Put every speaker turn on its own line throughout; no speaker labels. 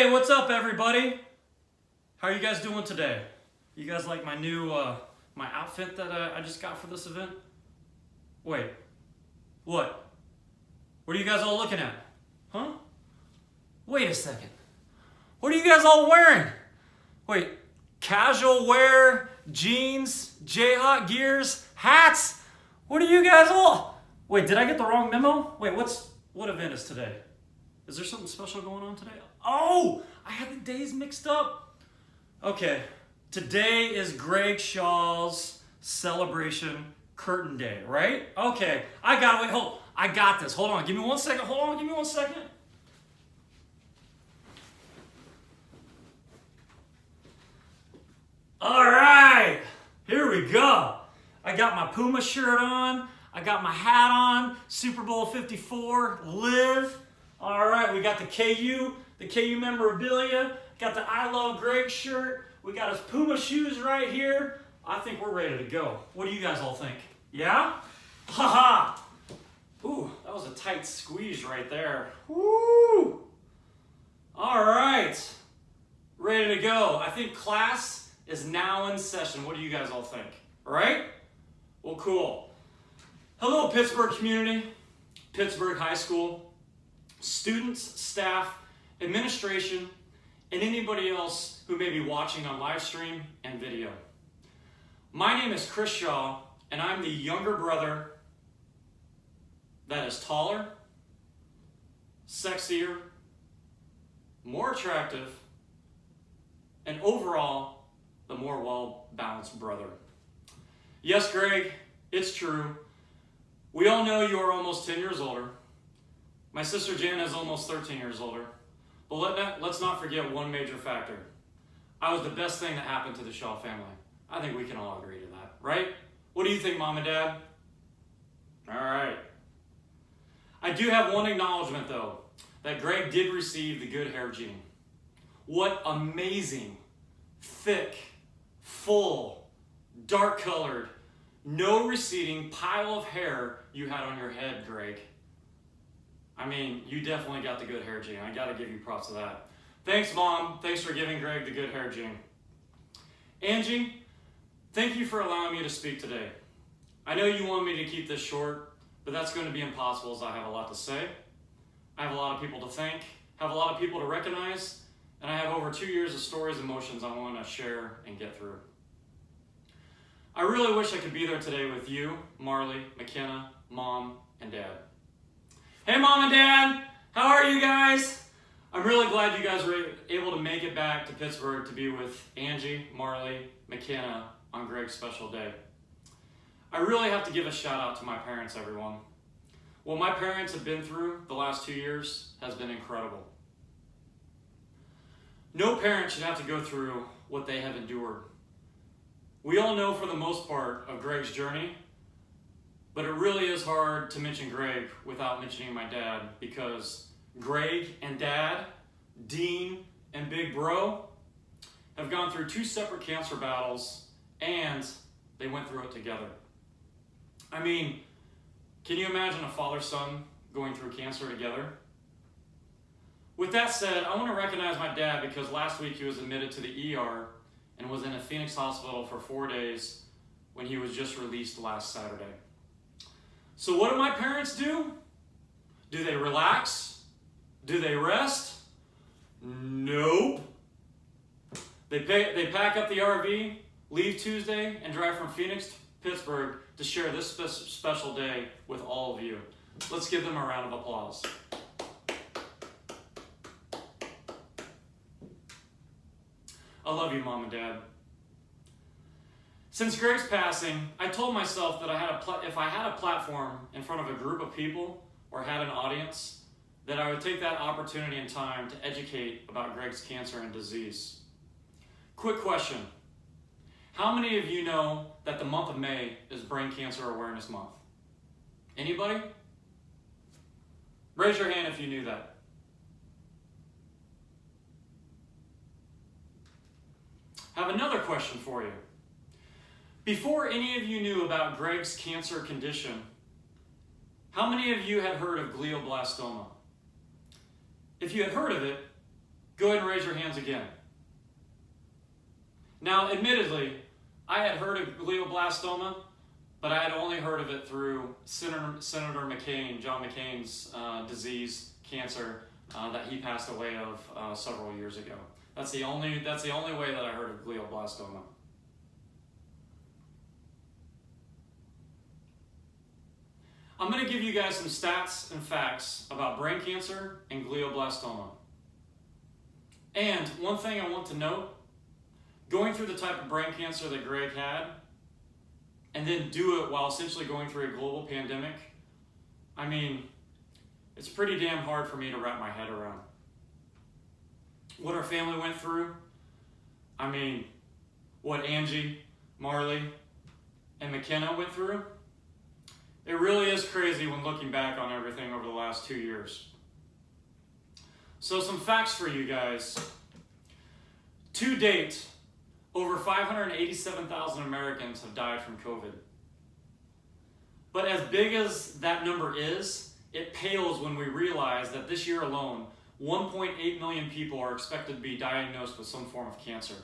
Hey, what's up, everybody? How are you guys doing today? You guys like my new, my outfit that I just got for this event? Wait, what? What are you guys all looking at? Huh? Wait a second. What are you guys all wearing? Wait, casual wear, jeans, Jayhawk gears, hats? What are you guys all? Wait, did I get the wrong memo? Wait, what event is today? Is there something special going on today? Oh, I had the days mixed up. Okay, today is Greg Shaw's celebration curtain day, right? Okay, I got it. Wait, hold. I got this. Hold on. Give me 1 second. Hold on. Give me 1 second. All right, here we go. I got my Puma shirt on. I got my hat on. Super Bowl 54, live. All right, we got the KU memorabilia. Got the I Love Greg shirt. We got his Puma shoes right here. I think we're ready to go. What do you guys all think? Yeah? Haha. Ooh, that was a tight squeeze right there. Woo! All right, ready to go. I think class is now in session. What do you guys all think? All right? Well, cool. Hello, Pittsburgh community, Pittsburgh High School, students, staff, administration, and anybody else who may be watching on live stream and video. My name is Chris Shaw, and I'm the younger brother that is taller, sexier, more attractive, and overall, the more well-balanced brother. Yes, Greg, it's true. We all know you are almost 10 years older. My sister Jan is almost 13 years older. But let's not forget one major factor. I was the best thing that happened to the Shaw family. I think we can all agree to that, right? What do you think, Mom and Dad? All right. I do have one acknowledgement, though, that Greg did receive the good hair gene. What amazing, thick, full, dark-colored, no receding pile of hair you had on your head, Greg. I mean, you definitely got the good hair gene. I gotta give you props to that. Thanks, Mom. Thanks for giving Greg the good hair gene. Angie, thank you for allowing me to speak today. I know you want me to keep this short, but that's going to be impossible as I have a lot to say. I have a lot of people to thank, have a lot of people to recognize, and I have over 2 years of stories and emotions I want to share and get through. I really wish I could be there today with you, Marley, McKenna, Mom, and Dad. Hey, Mom and Dad, how are you guys? I'm really glad you guys were able to make it back to Pittsburgh to be with Angie, Marley, McKenna on Greg's special day. I really have to give a shout out to my parents, everyone. What my parents have been through the last 2 years has been incredible. No parent should have to go through what they have endured. We all know for the most part of Greg's journey, but it really is hard to mention Greg without mentioning my dad, because Greg and Dad, Dean and Big Bro, have gone through 2 separate cancer battles, and they went through it together. I mean, can you imagine a father-son going through cancer together? With that said, I want to recognize my dad because last week he was admitted to the ER and was in a Phoenix hospital for 4 days when he was just released last Saturday. So what do my parents do? Do they relax? Do they rest? Nope. They pack up the RV, leave Tuesday, and drive from Phoenix to Pittsburgh to share this special day with all of you. Let's give them a round of applause. I love you, Mom and Dad. Since Greg's passing, I told myself that if I had a platform in front of a group of people or had an audience, that I would take that opportunity and time to educate about Greg's cancer and disease. Quick question. How many of you know that the month of May is Brain Cancer Awareness Month? Anybody? Raise your hand if you knew that. I have another question for you. Before any of you knew about Greg's cancer condition, how many of you had heard of glioblastoma? If you had heard of it, Go ahead and raise your hands again. Now, admittedly, I had heard of glioblastoma, but I had only heard of it through Senator McCain, John McCain's disease, cancer, that he passed away of several years ago. That's the only way that I heard of glioblastoma. I'm going to give you guys some stats and facts about brain cancer and glioblastoma. And one thing I want to note, going through the type of brain cancer that Greg had, and then do it while essentially going through a global pandemic, I mean, it's pretty damn hard for me to wrap my head around. What our family went through, I mean, what Angie, Marley, and McKenna went through, it really is crazy when looking back on everything over the last 2 years. So some facts for you guys. To date, over 587,000 Americans have died from COVID. But as big as that number is, it pales when we realize that this year alone, 1.8 million people are expected to be diagnosed with some form of cancer.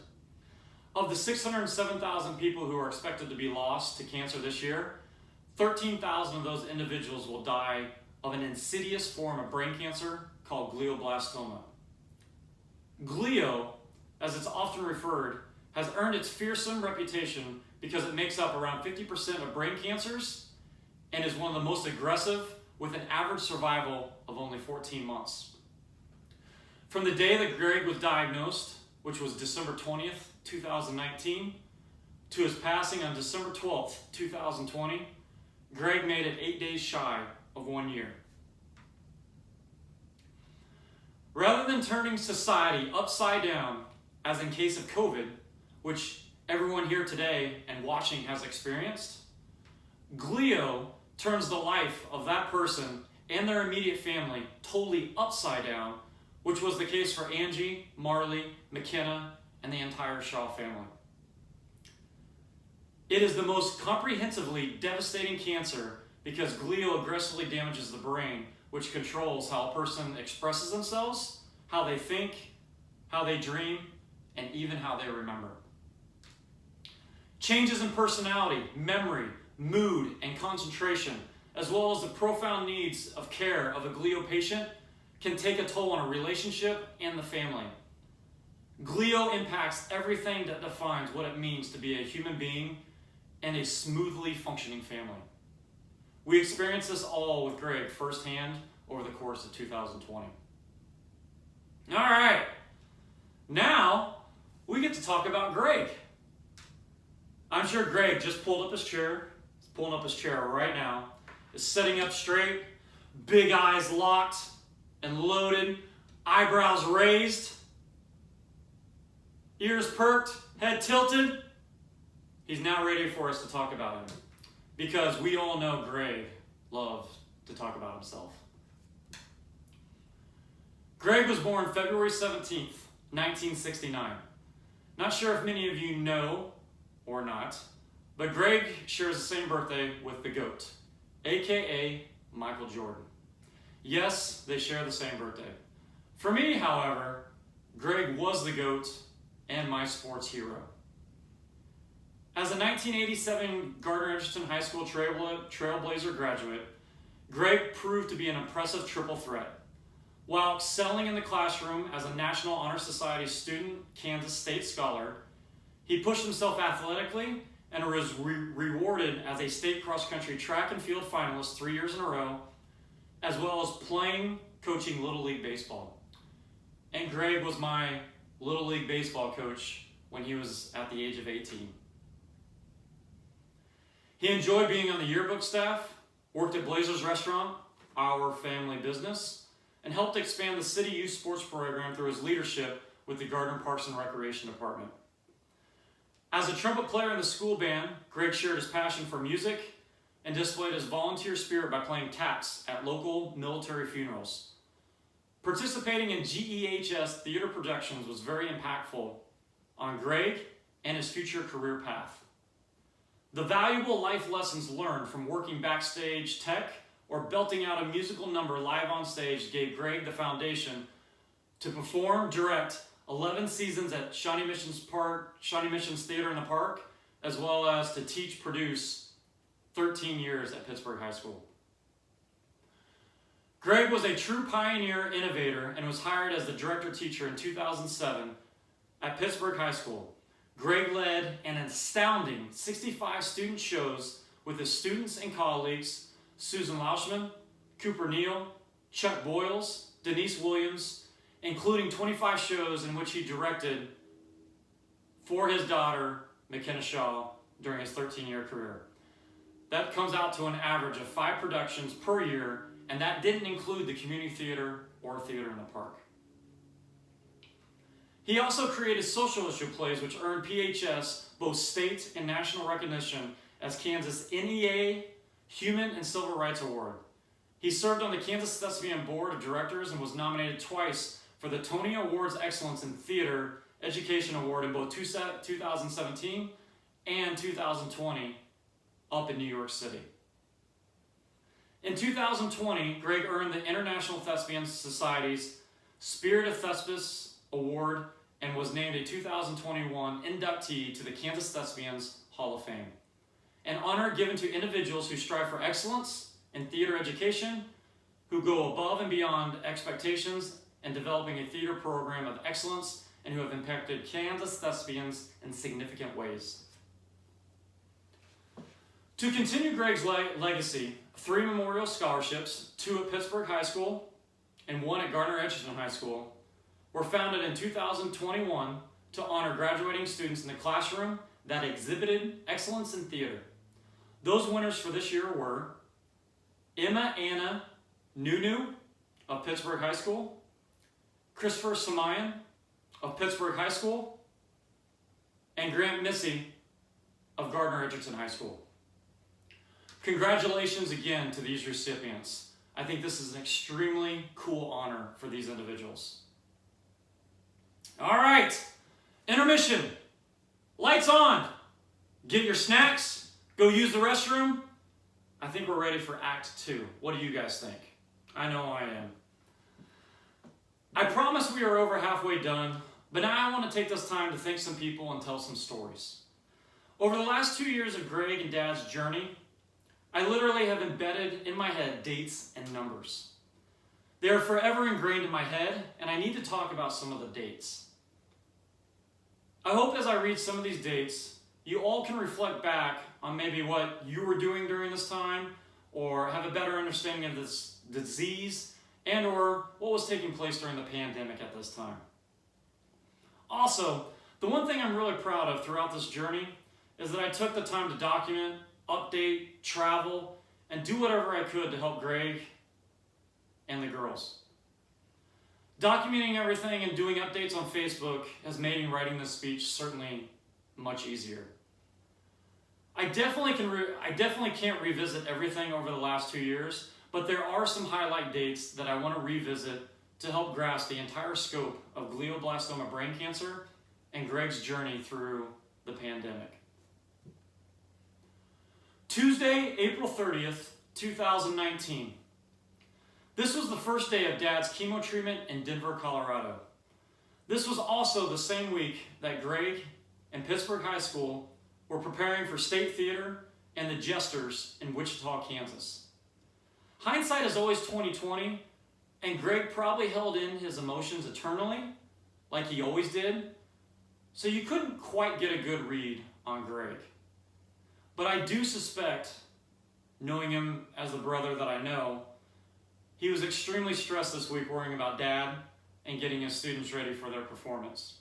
Of the 607,000 people who are expected to be lost to cancer this year, 13,000 of those individuals will die of an insidious form of brain cancer called glioblastoma. Glio, as it's often referred, has earned its fearsome reputation because it makes up around 50% of brain cancers and is one of the most aggressive, with an average survival of only 14 months. From the day that Greg was diagnosed, which was December 20th, 2019, to his passing on December 12th, 2020, Greg made it 8 days shy of 1 year. Rather than turning society upside down, as in case of COVID, which everyone here today and watching has experienced, glio turns the life of that person and their immediate family totally upside down, which was the case for Angie, Marley, McKenna, and the entire Shaw family. It is the most comprehensively devastating cancer because glio aggressively damages the brain, which controls how a person expresses themselves, how they think, how they dream, and even how they remember. Changes in personality, memory, mood, and concentration, as well as the profound needs of care of a glio patient, can take a toll on a relationship and the family. Glio impacts everything that defines what it means to be a human being and a smoothly functioning family. We experienced this all with Greg firsthand over the course of 2020. All right, now we get to talk about Greg. I'm sure Greg just pulled up his chair. He's pulling up his chair right now. Is sitting up straight, big eyes locked and loaded, eyebrows raised, ears perked, head tilted. He's now ready for us to talk about him because we all know Greg loves to talk about himself. Greg was born February 17th, 1969. Not sure if many of you know or not, but Greg shares the same birthday with the GOAT, aka Michael Jordan. Yes, they share the same birthday. For me, however, Greg was the GOAT and my sports hero. As a 1987 Gardner-Edgerton High School Trailblazer graduate, Greg proved to be an impressive triple threat. While excelling in the classroom as a National Honor Society student, Kansas State scholar, he pushed himself athletically and was rewarded as a state cross-country track and field finalist 3 years in a row, as well as coaching Little League Baseball. And Greg was my Little League Baseball coach when he was at the age of 18. He enjoyed being on the yearbook staff, worked at Blazers Restaurant, our family business, and helped expand the city youth sports program through his leadership with the Gardner Parks and Recreation Department. As a trumpet player in the school band, Greg shared his passion for music and displayed his volunteer spirit by playing taps at local military funerals. Participating in GEHS theater productions was very impactful on Greg and his future career path. The valuable life lessons learned from working backstage tech or belting out a musical number live on stage gave Greg the foundation to perform, direct 11 seasons at Shawnee Missions Theater in the Park, as well as to teach, produce 13 years at Pittsburgh High School. Greg was a true pioneer innovator and was hired as the director-teacher in 2007 at Pittsburgh High School. Greg led an astounding 65 student shows with his students and colleagues, Susan Lauschman, Cooper Neal, Chuck Boyles, Denise Williams, including 25 shows in which he directed for his daughter, McKenna Shaw, during his 13-year career. That comes out to an average of 5 productions per year, and that didn't include the community theater or theater in the park. He also created social issue plays which earned PHS both state and national recognition as Kansas NEA Human and Civil Rights Award. He served on the Kansas Thespian Board of Directors and was nominated twice for the Tony Awards Excellence in Theater Education Award in both 2017 and 2020 up in New York City. In 2020, Greg earned the International Thespian Society's Spirit of Thespis Award and was named a 2021 inductee to the Kansas Thespians Hall of Fame, an honor given to individuals who strive for excellence in theater education, who go above and beyond expectations in developing a theater program of excellence, and who have impacted Kansas thespians in significant ways. To continue Greg's legacy, 3 memorial scholarships, 2 at Pittsburgh High School and 1 at Gardner-Edgerton High School, were founded in 2021 to honor graduating students in the classroom that exhibited excellence in theater. Those winners for this year were Emma Anna Nunu of Pittsburgh High School, Christopher Samayan of Pittsburgh High School, and Grant Missy of Gardner-Edgerton High School. Congratulations again to these recipients. I think this is an extremely cool honor for these individuals. All right, intermission. Lights on. Get your snacks. Go use the restroom. I think we're ready for Act 2. What do you guys think? I know I am. I promise we are over halfway done, but now I want to take this time to thank some people and tell some stories. Over the last 2 years of Greg and Dad's journey, I literally have embedded in my head dates and numbers. They are forever ingrained in my head, and I need to talk about some of the dates. I hope as I read some of these dates, you all can reflect back on maybe what you were doing during this time, or have a better understanding of this disease, and or what was taking place during the pandemic at this time. Also, the one thing I'm really proud of throughout this journey is that I took the time to document, update, travel, and do whatever I could to help Greg and the girls. Documenting everything and doing updates on Facebook has made writing this speech certainly much easier. I definitely can't revisit everything over the last 2 years, but there are some highlight dates that I want to revisit to help grasp the entire scope of glioblastoma brain cancer and Greg's journey through the pandemic. Tuesday, April 30th, 2019. This was the first day of Dad's chemo treatment in Denver, Colorado. This was also the same week that Greg and Pittsburgh High School were preparing for State Theater and the Jesters in Wichita, Kansas. Hindsight is always 20/20, and Greg probably held in his emotions eternally, like he always did, so you couldn't quite get a good read on Greg. But I do suspect, knowing him as the brother that I know, he was extremely stressed this week worrying about Dad and getting his students ready for their performance.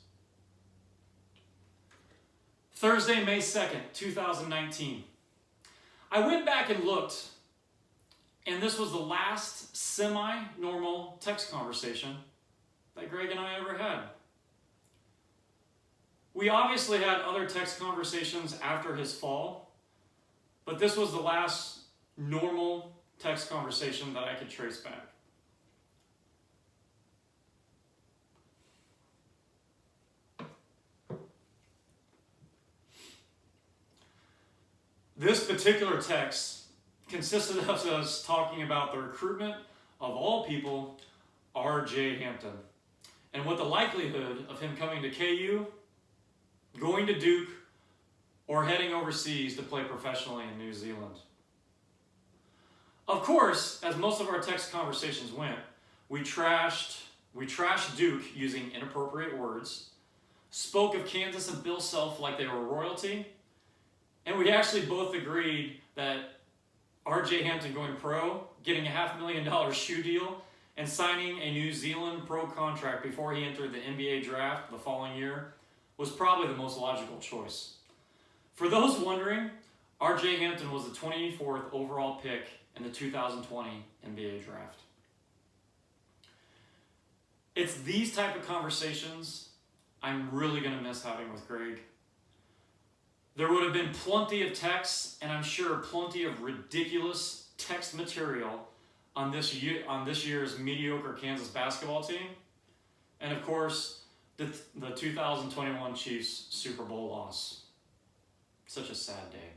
Thursday, May 2nd, 2019. I went back and looked, and this was the last semi-normal text conversation that Greg and I ever had. We obviously had other text conversations after his fall, but this was the last normal text conversation that I could trace back. This particular text consisted of us talking about the recruitment of all people, R.J. Hampton. and what the likelihood of him coming to KU, going to Duke, or heading overseas to play professionally in New Zealand. Of course, as most of our text conversations went, we trashed Duke using inappropriate words, spoke of Kansas and Bill Self like they were royalty, and we actually both agreed that R.J. Hampton going pro, getting a $500,000 shoe deal, and signing a New Zealand pro contract before he entered the NBA draft the following year was probably the most logical choice. For those wondering, R.J. Hampton was the 24th overall pick in the 2020 NBA draft. It's these type of conversations I'm really going to miss having with Greg. There would have been plenty of texts, and I'm sure plenty of ridiculous text material on this year's mediocre Kansas basketball team. And of course, the 2021 Chiefs Super Bowl loss. Such a sad day.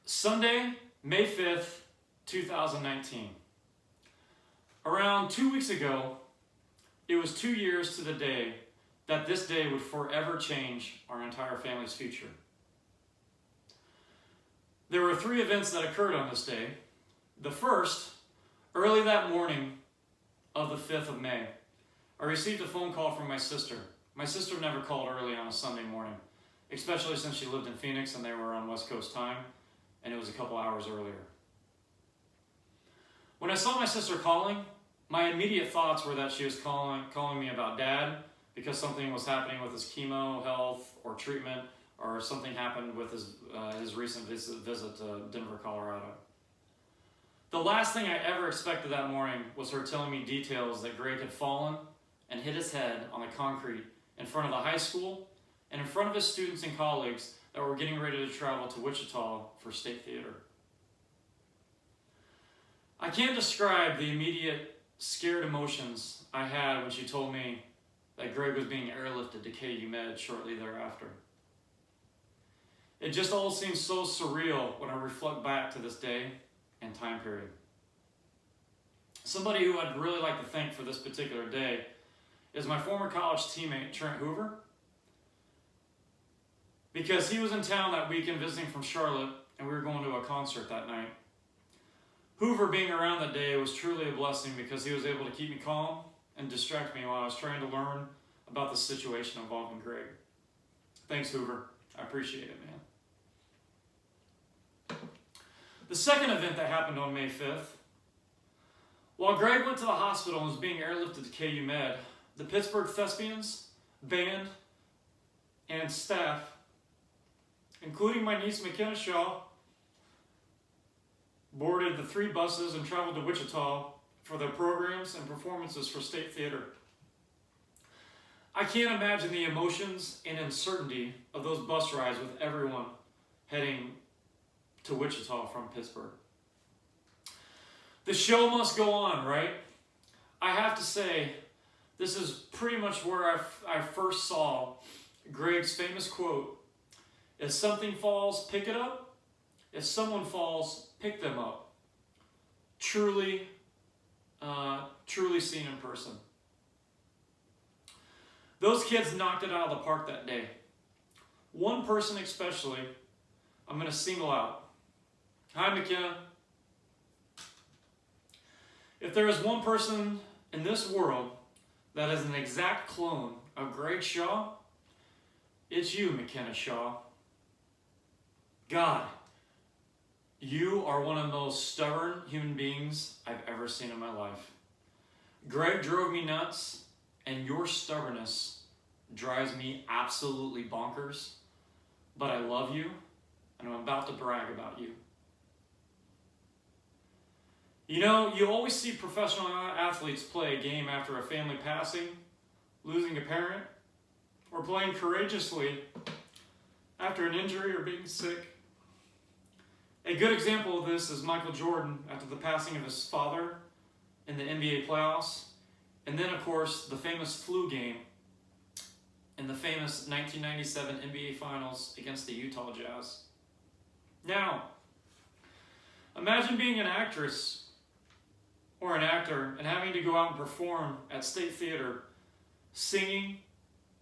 Sunday, May 5th, 2019. Around 2 weeks ago, it was 2 years to the day that this day would forever change our entire family's future. There were 3 events that occurred on this day. The first, early that morning of the 5th of May, I received a phone call from my sister. My sister never called early on a Sunday morning, especially since she lived in Phoenix and they were on West Coast time, and it was a couple hours earlier. When I saw my sister calling, my immediate thoughts were that she was calling me about Dad because something was happening with his chemo, health, or treatment, or something happened with his recent visit to Denver, Colorado. The last thing I ever expected that morning was her telling me details that Greg had fallen and hit his head on the concrete in front of the high school and in front of his students and colleagues that were getting ready to travel to Wichita for state theater. I can't describe the immediate scared emotions I had when she told me that Greg was being airlifted to KU Med shortly thereafter. It just all seems so surreal when I reflect back to this day and time period. Somebody who I'd really like to thank for this particular day is my former college teammate, Trent Hoover, because he was in town that weekend visiting from Charlotte, and we were going to a concert that night. Hoover being around that day was truly a blessing because he was able to keep me calm and distract me while I was trying to learn about the situation involving Greg. Thanks, Hoover. I appreciate it, man. The second event that happened on May 5th, while Greg went to the hospital and was being airlifted to KU Med, the Pittsburgh Thespians, band, and staff, including my niece McKenna Shaw, boarded the 3 buses and traveled to Wichita for their programs and performances for State Theater. I can't imagine the emotions and uncertainty of those bus rides with everyone heading to Wichita from Pittsburgh. The show must go on, right? I have to say, this is pretty much where I first saw Greg's famous quote, "If something falls, pick it up. If someone falls, pick them up." Truly seen in person. Those kids knocked it out of the park that day. One person especially, I'm going to single out. Hi, McKenna. If there is one person in this world that is an exact clone of Greg Shaw, it's you, McKenna Shaw. God, you are one of the most stubborn human beings I've ever seen in my life. Greg drove me nuts, and your stubbornness drives me absolutely bonkers, but I love you, and I'm about to brag about you. You know, you always see professional athletes play a game after a family passing, losing a parent, or playing courageously after an injury or being sick. A good example of this is Michael Jordan after the passing of his father in the NBA playoffs, and then, of course, the famous flu game in the famous 1997 NBA Finals against the Utah Jazz. Now, imagine being an actress or an actor and having to go out and perform at State Theater, singing,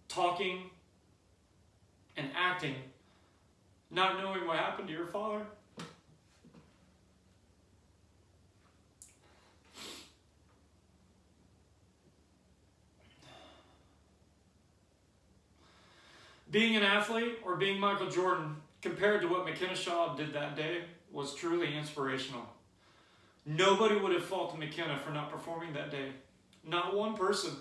talking, and acting, not knowing what happened to your father? Being an athlete or being Michael Jordan, compared to what McKenna Shaw did that day, was truly inspirational. Nobody would have faulted McKenna for not performing that day. Not one person.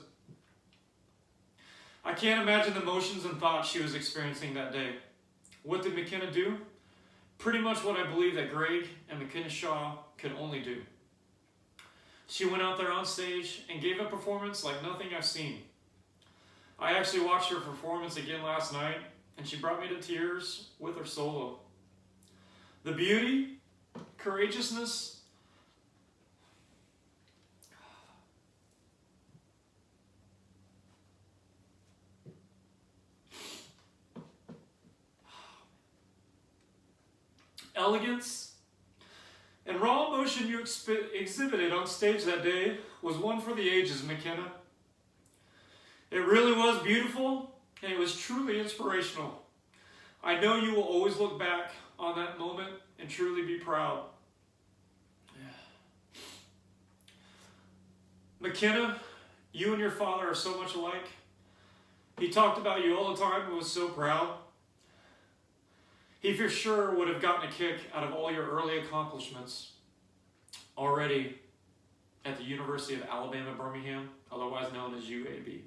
I can't imagine the emotions and thoughts she was experiencing that day. What did McKenna do? Pretty much what I believe that Greg and McKenna Shaw could only do. She went out there on stage and gave a performance like nothing I've seen. I actually watched her performance again last night, and she brought me to tears with her solo. The beauty, courageousness, elegance, and raw emotion you exhibited on stage that day was one for the ages, McKenna. It really was beautiful, and it was truly inspirational. I know you will always look back on that moment and truly be proud. McKenna, you and your father are so much alike. He talked about you all the time and was so proud. He for sure would have gotten a kick out of all your early accomplishments already at the University of Alabama, Birmingham, otherwise known as UAB.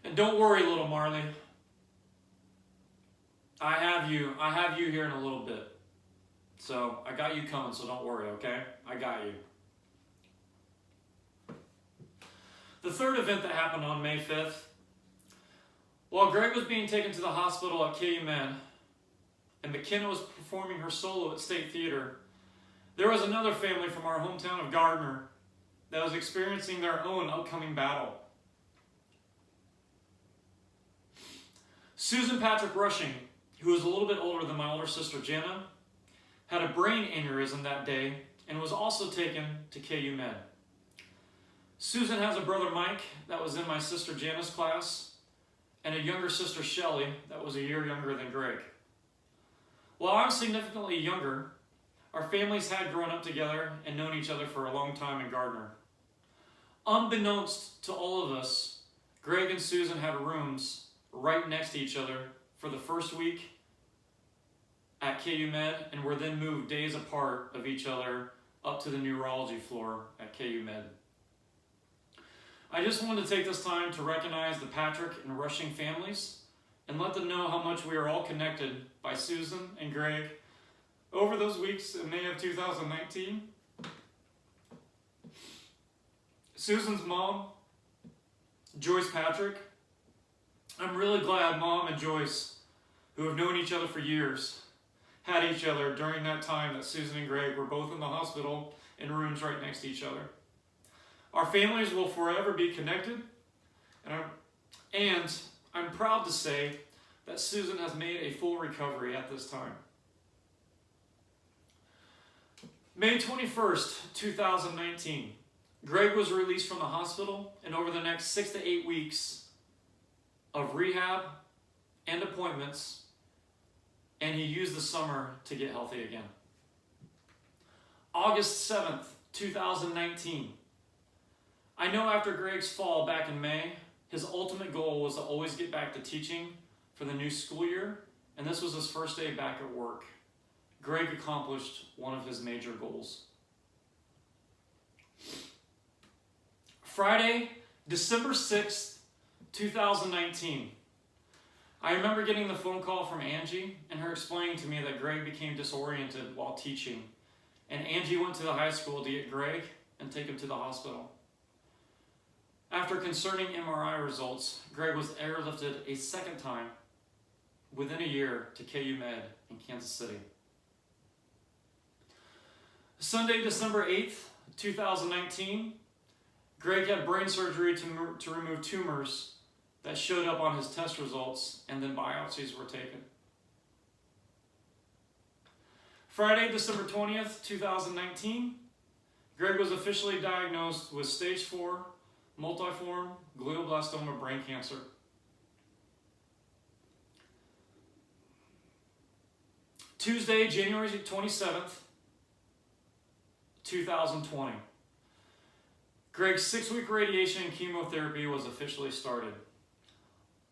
And don't worry, little Marley. I have you here in a little bit. So I got you coming, so don't worry, okay? I got you. The third event that happened on May 5th, while Greg was being taken to the hospital at KU Med and McKenna was performing her solo at State Theater, there was another family from our hometown of Gardner that was experiencing their own upcoming battle. Susan Patrick Rushing, who was a little bit older than my older sister Jenna, had a brain aneurysm that day and was also taken to KU Med. Susan has a brother Mike that was in my sister Jana's class and a younger sister Shelly that was a year younger than Greg. While I'm significantly younger, our families had grown up together and known each other for a long time in Gardner. Unbeknownst to all of us, Greg and Susan had rooms right next to each other for the first week at KU Med and were then moved days apart of each other up to the neurology floor at KU Med. I just wanted to take this time to recognize the Patrick and Rushing families and let them know how much we are all connected by Susan and Greg over those weeks in May of 2019. Susan's mom, Joyce Patrick. I'm really glad Mom and Joyce, who have known each other for years, had each other during that time that Susan and Greg were both in the hospital in rooms right next to each other. Our families will forever be connected, and I'm proud to say that Susan has made a full recovery at this time. May 21st, 2019, Greg was released from the hospital, and over the next 6 to 8 weeks of rehab and appointments, and he used the summer to get healthy again. August 7th, 2019. I know after Greg's fall back in May, his ultimate goal was to always get back to teaching for the new school year, and this was his first day back at work. Greg accomplished one of his major goals. Friday, December 6th, 2019. I remember getting the phone call from Angie and her explaining to me that Greg became disoriented while teaching, and Angie went to the high school to get Greg and take him to the hospital. After concerning MRI results, Greg was airlifted a second time within a year to KU Med in Kansas City. Sunday, December 8th, 2019, Greg had brain surgery to remove tumors that showed up on his test results, and then biopsies were taken. Friday, December 20th, 2019, Greg was officially diagnosed with stage 4 multiform glioblastoma brain cancer. Tuesday, January 27th, 2020. Greg's 6-week radiation and chemotherapy was officially started.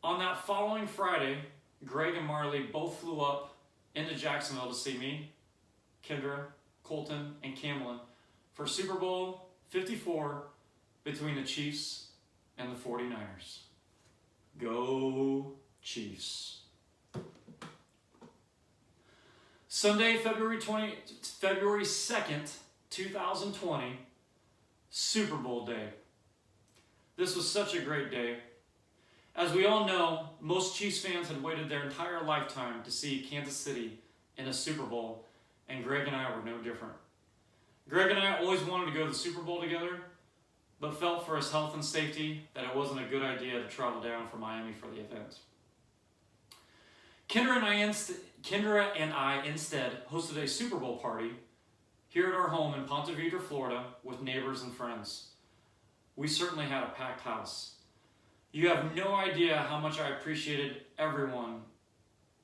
On that following Friday, Greg and Marley both flew up into Jacksonville to see me, Kendra, Colton, and Camlin for Super Bowl 54 between the Chiefs and the 49ers. Go Chiefs. Sunday, February 2nd, 2020, Super Bowl day. This was such a great day. As we all know, most Chiefs fans had waited their entire lifetime to see Kansas City in a Super Bowl, and Greg and I were no different. Greg and I always wanted to go to the Super Bowl together, but felt for his health and safety that it wasn't a good idea to travel down from Miami for the event. Kendra and I instead hosted a Super Bowl party here at our home in Ponte Vedra, Florida, with neighbors and friends. We certainly had a packed house. You have no idea how much I appreciated everyone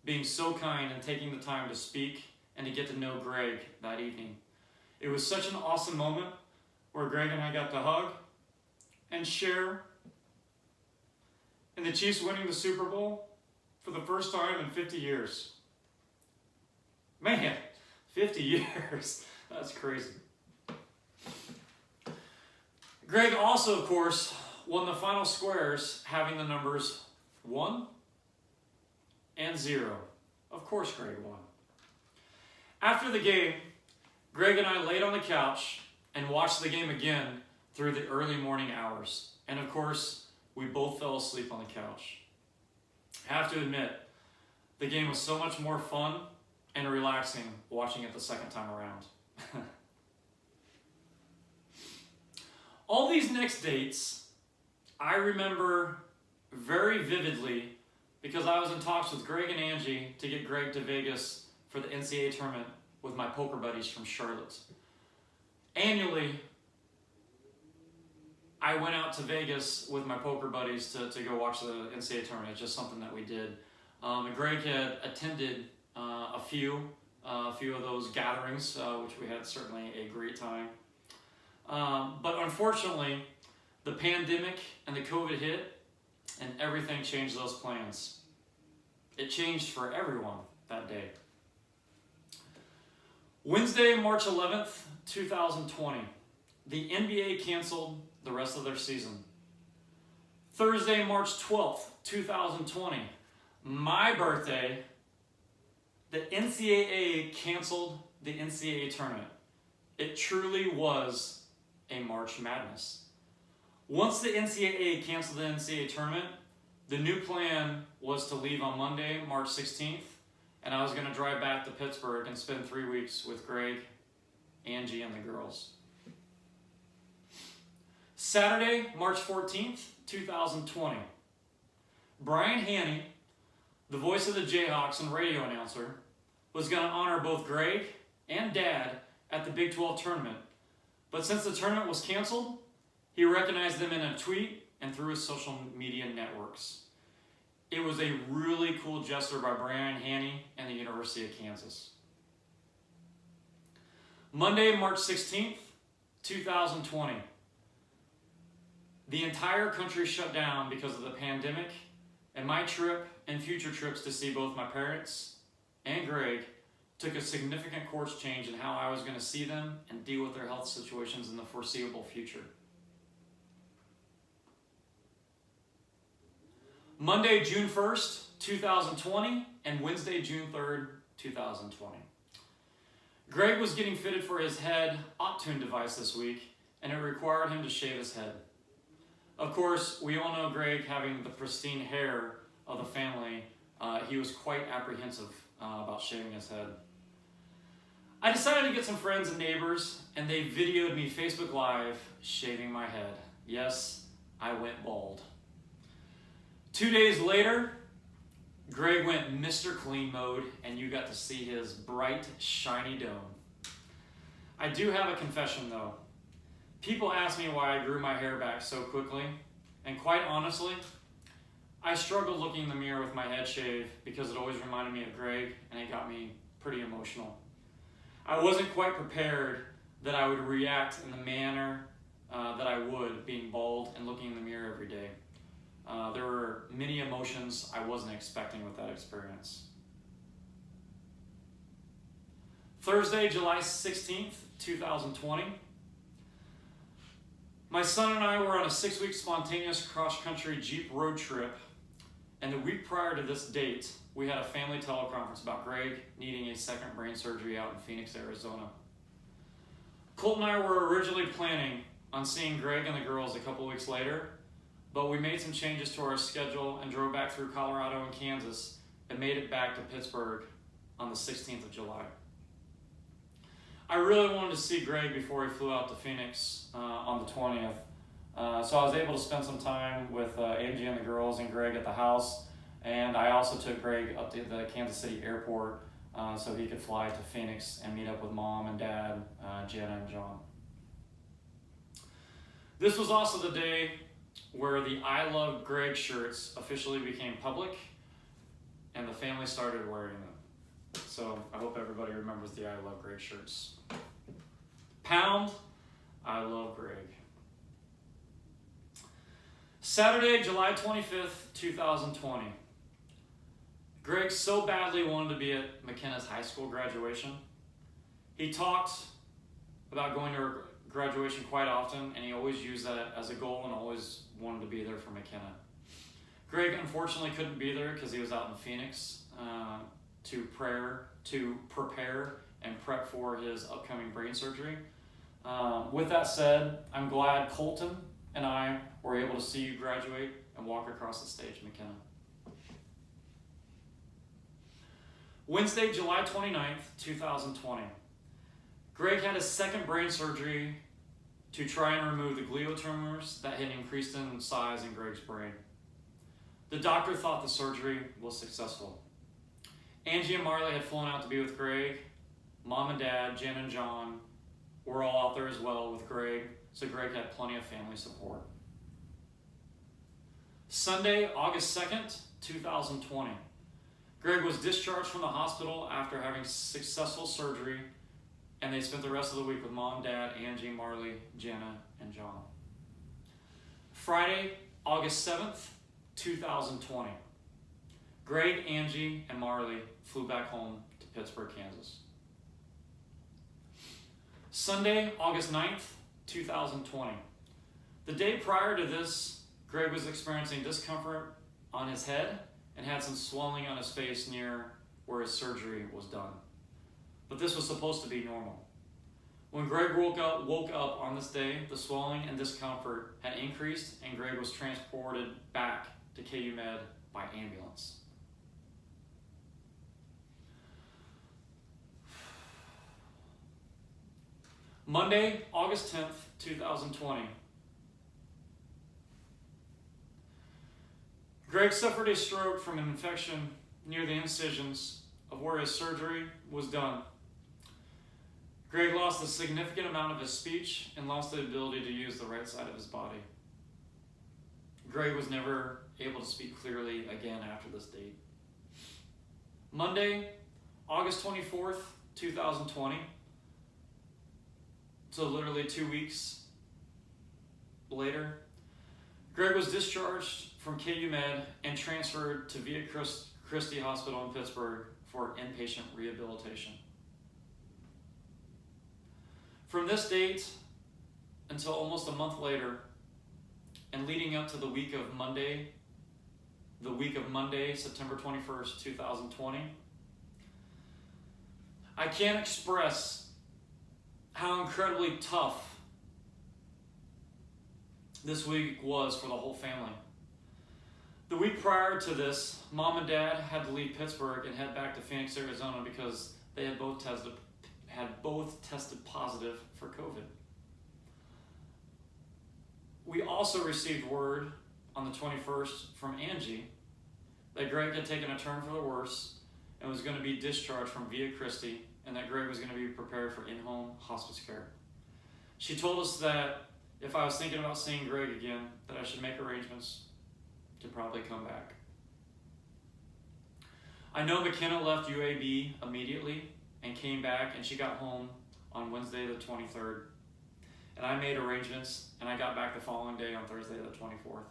being so kind and taking the time to speak and to get to know Greg that evening. It was such an awesome moment where Greg and I got to hug and share in the Chiefs winning the Super Bowl for the first time in 50 years. Man, 50 years. That's crazy. Greg also, of course, won the final squares, having the numbers 1 and 0. Of course, Greg won. After the game, Greg and I laid on the couch and watched the game again through the early morning hours. And of course, we both fell asleep on the couch. I have to admit, the game was so much more fun and relaxing watching it the second time around. All these next dates, I remember very vividly because I was in talks with Greg and Angie to get Greg to Vegas for the NCAA tournament with my poker buddies from Charlotte. Annually, I went out to Vegas with my poker buddies to go watch the NCAA tournament. It's just something that we did. And Greg had attended a few of those gatherings, which we had certainly a great time. But unfortunately, the pandemic and the COVID hit, and everything changed those plans. It changed for everyone that day. Wednesday, March 11th, 2020, the NBA canceled the rest of their season. Thursday, March 12th, 2020, my birthday, the NCAA canceled the NCAA tournament. It truly was a March Madness. Once the NCAA canceled the NCAA tournament, the new plan was to leave on Monday, March 16th, and I was going to drive back to Pittsburgh and spend 3 weeks with Greg, Angie, and the girls. Saturday, March 14th, 2020. Brian Haney, the voice of the Jayhawks and radio announcer, was going to honor both Greg and Dad at the Big 12 tournament. But since the tournament was canceled, he recognized them in a tweet and through his social media networks. It was a really cool gesture by Brian Haney and the University of Kansas. Monday, March 16th, 2020. The entire country shut down because of the pandemic, and my trip and future trips to see both my parents and Greg took a significant course change in how I was going to see them and deal with their health situations in the foreseeable future. Monday, June 1st, 2020, and Wednesday, June 3rd, 2020. Greg was getting fitted for his head Optune device this week, and it required him to shave his head. Of course, we all know Greg having the pristine hair of the family. He was quite apprehensive about shaving his head. I decided to get some friends and neighbors, and they videoed me Facebook Live shaving my head. Yes, I went bald. 2 days later, Greg went Mr. Clean mode, and you got to see his bright, shiny dome. I do have a confession though. People ask me why I grew my hair back so quickly, and quite honestly, I struggled looking in the mirror with my head shaved because it always reminded me of Greg, and it got me pretty emotional. I wasn't quite prepared that I would react in the manner that I would being bald and looking in the mirror every day. There were many emotions I wasn't expecting with that experience. Thursday, July 16th, 2020. My son and I were on a 6-week spontaneous cross-country Jeep road trip, and the week prior to this date, we had a family teleconference about Greg needing a second brain surgery out in Phoenix, Arizona. Colt and I were originally planning on seeing Greg and the girls a couple weeks later, but we made some changes to our schedule and drove back through Colorado and Kansas and made it back to Pittsburgh on the 16th of July. I really wanted to see Greg before he flew out to Phoenix on the 20th. So I was able to spend some time with Angie and the girls and Greg at the house, and I also took Greg up to the Kansas City airport so he could fly to Phoenix and meet up with Mom and Dad, Jenna and John. This was also the day where the I Love Greg shirts officially became public and the family started wearing them. So I hope everybody remembers the I Love Greg shirts. Pound, I love Greg. Saturday, July 25th, 2020. Greg so badly wanted to be at McKenna's high school graduation. He talked about going to her graduation quite often, and he always used that as a goal and always wanted to be there for McKenna. Greg unfortunately couldn't be there because he was out in Phoenix to prepare and prep for his upcoming brain surgery. With that said, I'm glad Colton and I were able to see you graduate and walk across the stage, McKenna. Wednesday, July 29th, 2020. Greg had his second brain surgery to try and remove the glial tumors that had increased in size in Greg's brain. The doctor thought the surgery was successful. Angie and Marley had flown out to be with Greg. Mom and Dad, Jen and John, were all out there as well with Greg, so Greg had plenty of family support. Sunday, August 2nd, 2020. Greg was discharged from the hospital after having successful surgery, and they spent the rest of the week with Mom, Dad, Angie, Marley, Jenna, and John. Friday, August 7th, 2020. Greg, Angie, and Marley flew back home to Pittsburgh, Kansas. Sunday, August 9th, 2020. The day prior to this, Greg was experiencing discomfort on his head and had some swelling on his face near where his surgery was done. But this was supposed to be normal. When Greg woke up on this day, the swelling and discomfort had increased, and Greg was transported back to KU Med by ambulance. Monday, August 10th, 2020. Greg suffered a stroke from an infection near the incisions of where his surgery was done. Greg lost a significant amount of his speech and lost the ability to use the right side of his body. Greg was never able to speak clearly again after this date. Monday, August 24th, 2020. So literally 2 weeks later, Greg was discharged from KU Med and transferred to Via Christi Hospital in Pittsburgh for inpatient rehabilitation. From this date until almost a month later, and leading up to the week of Monday, September 21st, 2020, I can't express how incredibly tough this week was for the whole family. The week prior to this, Mom and Dad had to leave Pittsburgh and head back to Phoenix, Arizona because they had both tested positive for COVID. We also received word on the 21st from Angie that Greg had taken a turn for the worse and was going to be discharged from Via Christi, and that Greg was going to be prepared for in-home hospice care. She told us that if I was thinking about seeing Greg again, that I should make arrangements to probably come back. I know McKenna left UAB immediately and came back, and she got home on Wednesday the 23rd. And I made arrangements, and I got back the following day on Thursday the 24th.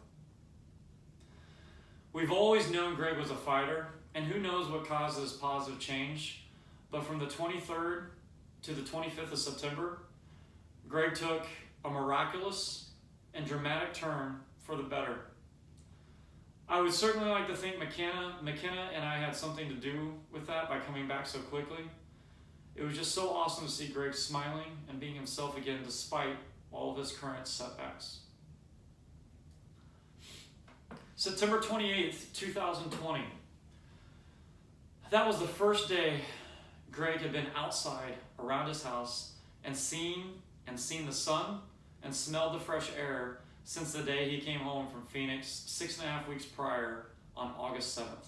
We've always known Greg was a fighter, and who knows what caused this positive change, but from the 23rd to the 25th of September, Greg took a miraculous and dramatic turn for the better. I would certainly like to think McKenna and I had something to do with that by coming back so quickly. It was just so awesome to see Greg smiling and being himself again despite all of his current setbacks. September 28th, 2020. That was the first day Greg had been outside around his house and seen the sun and smelled the fresh air since the day he came home from Phoenix 6.5 weeks prior on August 7th.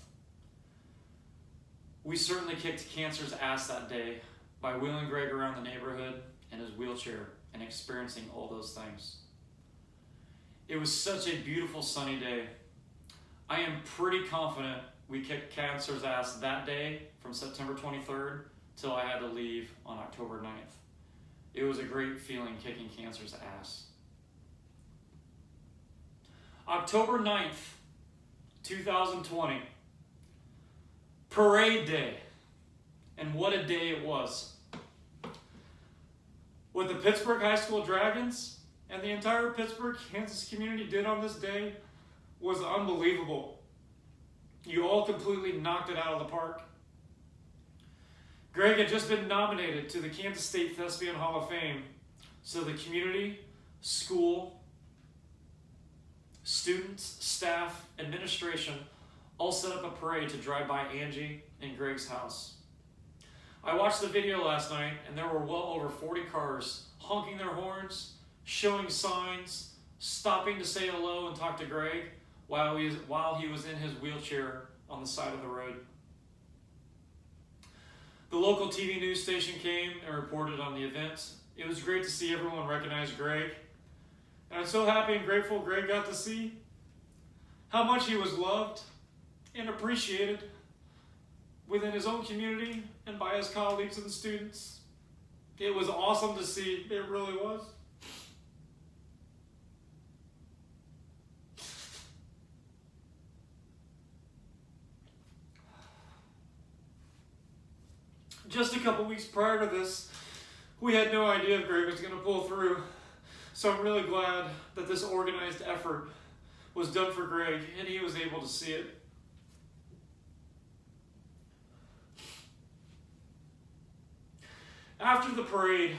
We certainly kicked cancer's ass that day by wheeling Greg around the neighborhood in his wheelchair and experiencing all those things. It was such a beautiful sunny day. I am pretty confident we kicked cancer's ass that day from September 23rd till I had to leave on October 9th. It was a great feeling kicking cancer's ass. October 9th, 2020, parade day. And what a day it was. What the Pittsburgh High School Dragons and the entire Pittsburgh, Kansas community did on this day was unbelievable. You all completely knocked it out of the park. Greg had just been nominated to the Kansas State Thespian Hall of Fame, so the community, school, students, staff, administration all set up a parade to drive by Angie and Greg's house. I watched the video last night, and there were well over 40 cars honking their horns, showing signs, stopping to say hello and talk to Greg while he was in his wheelchair on the side of the road. The local TV news station came and reported on the event. It was great to see everyone recognize Greg. And I'm so happy and grateful Greg got to see how much he was loved and appreciated within his own community and by his colleagues and students. It was awesome to see. It really was. Just a couple weeks prior to this, we had no idea if Greg was going to pull through. So I'm really glad that this organized effort was done for Greg and he was able to see it. After the parade,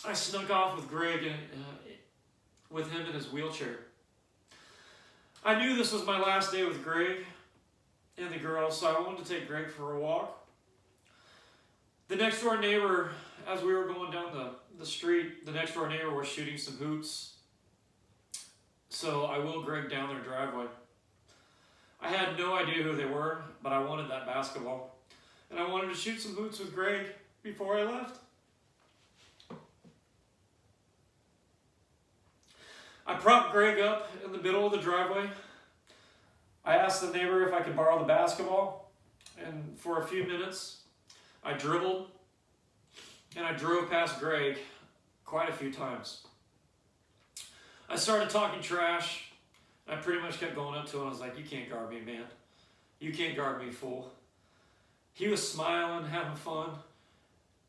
I snuck off with Greg and with him in his wheelchair. I knew this was my last day with Greg and the girls, so I wanted to take Greg for a walk. The next door neighbor, as we were going down the street, the next door neighbor was shooting some hoops. So I wheeled Greg down their driveway. I had no idea who they were, but I wanted that basketball. And I wanted to shoot some hoops with Greg before I left. I propped Greg up in the middle of the driveway. I asked the neighbor if I could borrow the basketball. And for a few minutes, I dribbled and I drove past Greg quite a few times. I started talking trash. I pretty much kept going up to him. I was like, "You can't guard me, man. You can't guard me, fool." He was smiling, having fun.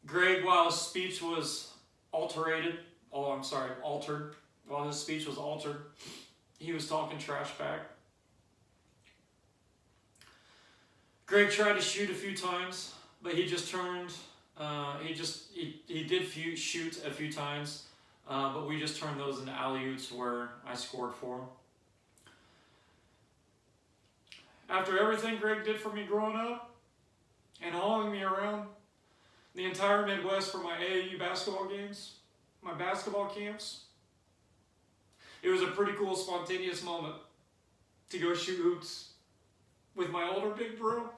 Greg, while his speech was altered, while his speech was altered, he was talking trash back. Greg tried to shoot a few times, but he just turned, he did shoot a few times, but we just turned those into alley-oops where I scored for him. After everything Greg did for me growing up and hauling me around the entire Midwest for my AAU basketball games, my basketball camps, it was a pretty cool, spontaneous moment to go shoot hoops with my older big bro.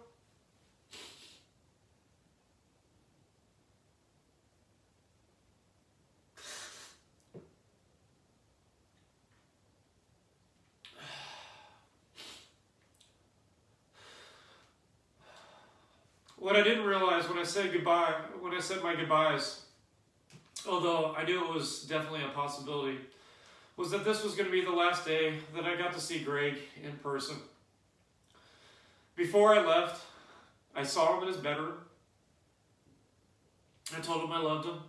What I didn't realize when I said my goodbyes, although I knew it was definitely a possibility, was that this was going to be the last day that I got to see Greg in person. Before I left, I saw him in his bedroom. I told him I loved him.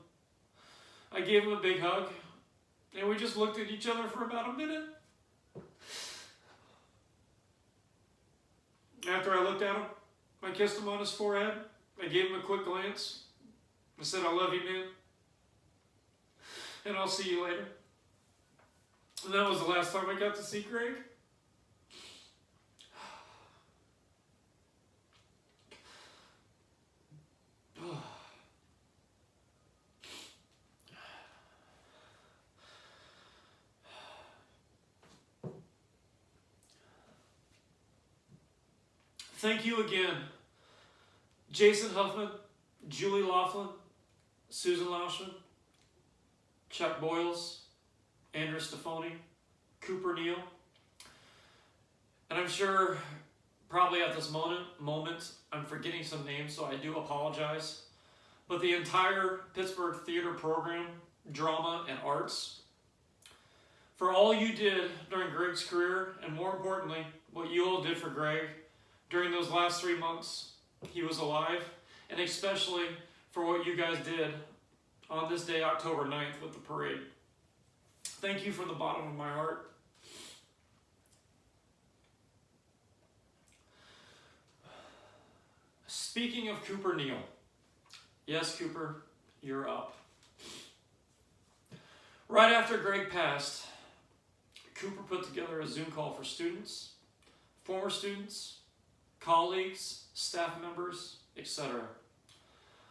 I gave him a big hug, and we just looked at each other for about a minute. After I looked at him, I kissed him on his forehead. I gave him a quick glance. I said, I love you, man. And I'll see you later. And that was the last time I got to see Greg. Thank you again, Jason Huffman, Julie Laughlin, Susan Lauschman, Chuck Boyles, Andrew Stefani, Cooper Neal. And I'm sure probably at this moment I'm forgetting some names, so I do apologize. But the entire Pittsburgh theater program, drama and arts, for all you did during Greg's career, and more importantly, what you all did for Greg during those last 3 months he was alive, and especially for what you guys did on this day, October 9th, with the parade. Thank you from the bottom of my heart. Speaking of Cooper Neal, yes, Cooper, you're up. Right after Greg passed, Cooper put together a Zoom call for students, former students, colleagues, staff members, etc.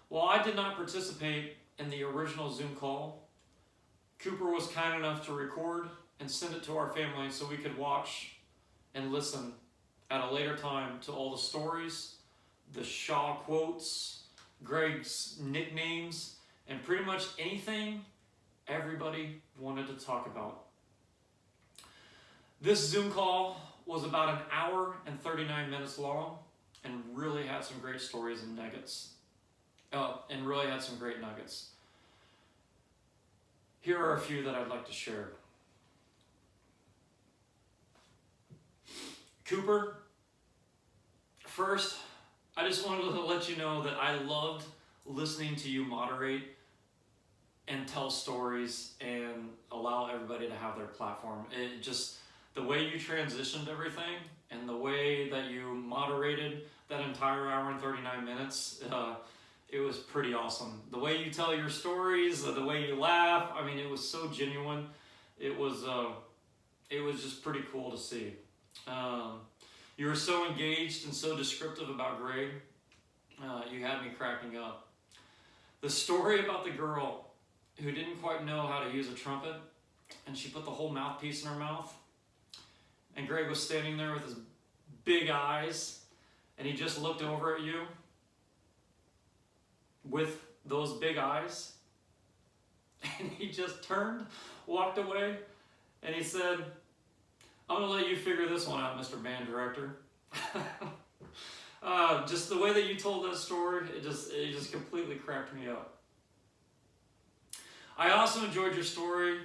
While I did not participate in the original Zoom call, Cooper was kind enough to record and send it to our family so we could watch and listen at a later time to all the stories, the Shaw quotes, Greg's nicknames, and pretty much anything everybody wanted to talk about. This Zoom call was about an hour and 39 minutes long and really had some great stories and nuggets. Here are a few that I'd like to share. Cooper, first, I just wanted to let you know that I loved listening to you moderate and tell stories and allow everybody to have their platform. It just, the way you transitioned everything and the way that you moderated that entire hour and 39 minutes, it was pretty awesome. The way you tell your stories, the way you laugh, I mean, it was so genuine. It was just pretty cool to see. You were so engaged and so descriptive about Greg. You had me cracking up. The story about the girl who didn't quite know how to use a trumpet, and she put the whole mouthpiece in her mouth, and Greg was standing there with his big eyes, and he just looked over at you with those big eyes, and he just turned, walked away, and he said, I'm going to let you figure this one out, Mr. Band Director. Just the way that you told that story, it just completely cracked me up. I also enjoyed your story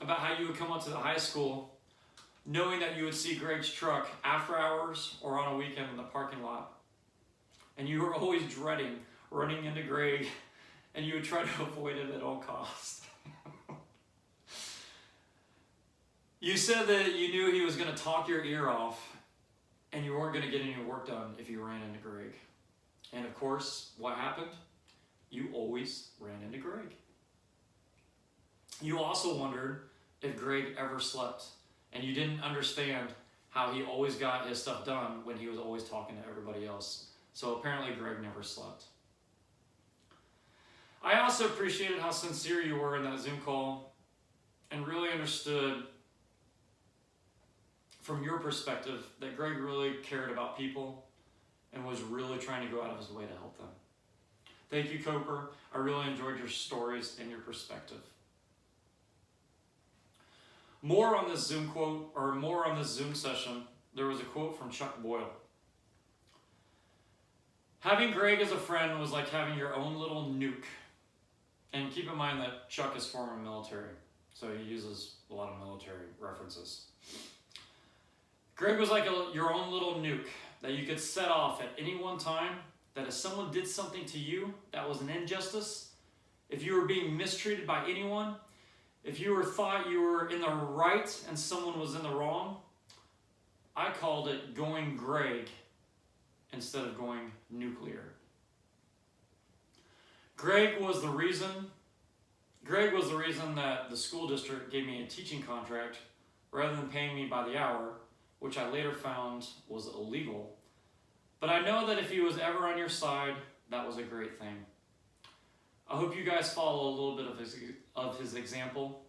about how you would come up to the high school knowing that you would see Greg's truck after hours or on a weekend in the parking lot. And you were always dreading running into Greg, and you would try to avoid it at all costs. You said that you knew he was going to talk your ear off, and you weren't going to get any work done if you ran into Greg. And of course, what happened? You always ran into Greg. You also wondered if Greg ever slept, and you didn't understand how he always got his stuff done when he was always talking to everybody else. So apparently Greg never slept. I also appreciated how sincere you were in that Zoom call and really understood from your perspective that Greg really cared about people and was really trying to go out of his way to help them. Thank you, Coper. I really enjoyed your stories and your perspective. More on this Zoom quote, or more on this Zoom session, there was a quote from Chuck Boyle. Having Greg as a friend was like having your own little nuke. And keep in mind that Chuck is former military, so he uses a lot of military references. Greg was like your own little nuke that you could set off at any one time, that if someone did something to you that was an injustice, if you were being mistreated by anyone, if you thought you were in the right and someone was in the wrong, I called it going Greg instead of going nuclear. Greg was the reason that the school district gave me a teaching contract rather than paying me by the hour, which I later found was illegal. But I know that if he was ever on your side, that was a great thing. I hope you guys follow a little bit of his example.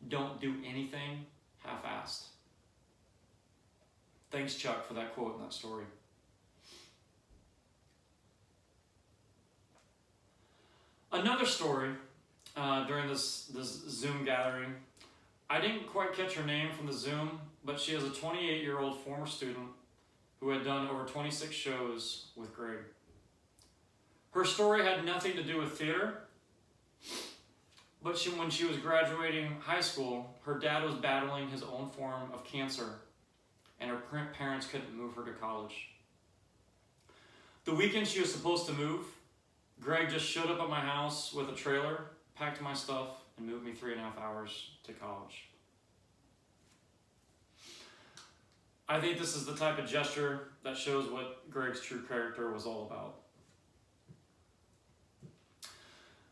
Don't do anything half-assed. Thanks, Chuck, for that quote and that story. Another story during this Zoom gathering, I didn't quite catch her name from the Zoom, but she is a 28-year-old former student who had done over 26 shows with Greg. Her story had nothing to do with theater, but when she was graduating high school, her dad was battling his own form of cancer, and her parents couldn't move her to college. The weekend she was supposed to move, Greg just showed up at my house with a trailer, packed my stuff, and moved me 3.5 hours to college. I think this is the type of gesture that shows what Greg's true character was all about.